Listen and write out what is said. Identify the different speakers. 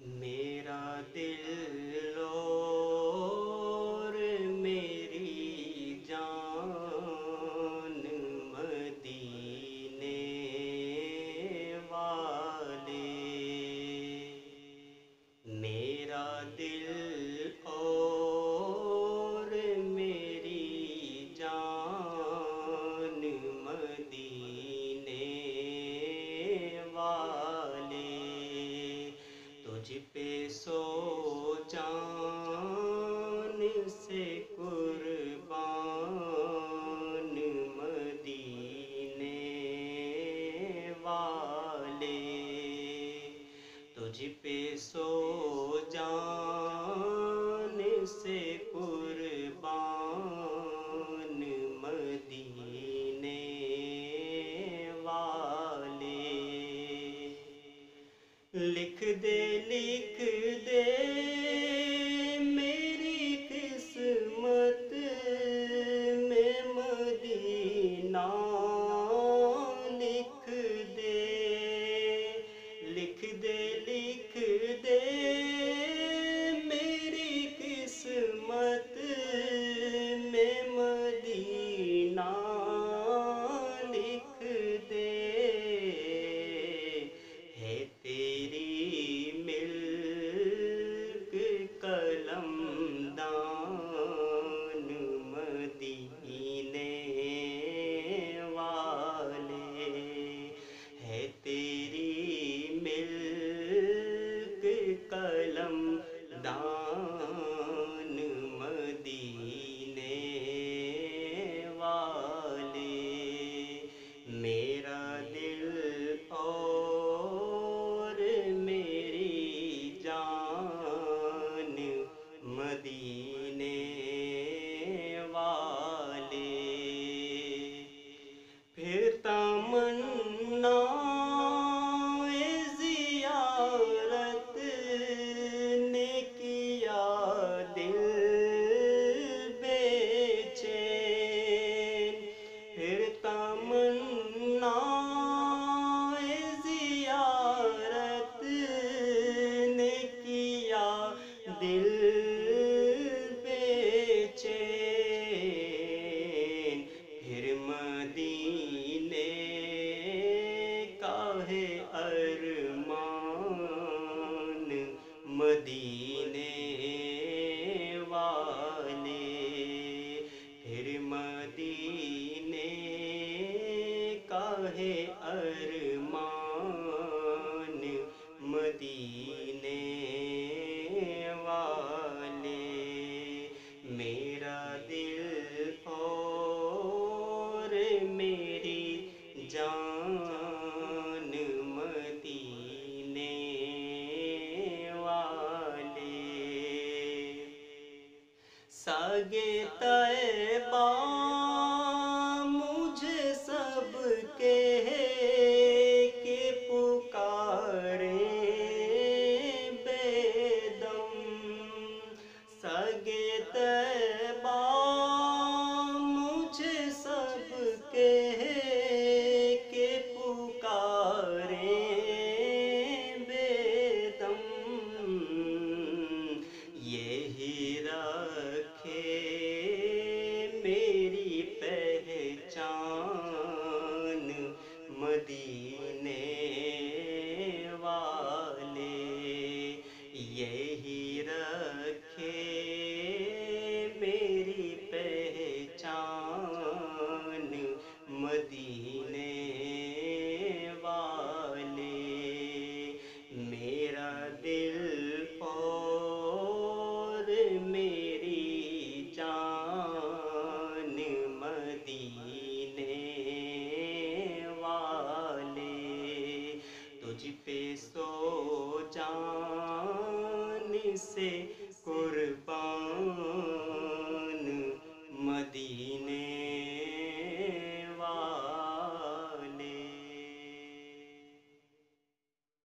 Speaker 1: میرا دل اور میری جان مدینے والے، میرا دل اور میری جان مدینے والے، تجھ پہ سو جان سے قربان مدینے والے، تجھ پہ سو جان سے قربان مدینے والے، لکھ دے میری قسمت میں مدینہ، لکھ دے میری قسمت میں مدینہ، لکھ دے ہے تیری ملک قلم دان مدینے والے، ہے تیری ملک قلم دان مدینے والے، میرا دل اور میری جان مدینے والے، پھر تمنا زیارت نے کیا دل بے چین، پھر تمنا زیارت نے کیا دل بے چین، پھر مدینے کا ہے ارمان مدینے والے، پھر مدینے کا ہے ارمان مدینے والے، میرا دل اور میری جان مدینے والے، ساگے طیبہ مجھے سب کہ پکارے بے دم، ساگے طیبہ مجھے سب کہ پکارے بے دم، یہی رکھے میری پہچان مدینے والے، یہی رکھے میری پہچان مدینے والے، میرا دل اور میری جان مدینے والے، تجھ پہ سو جان سے قربان مدینے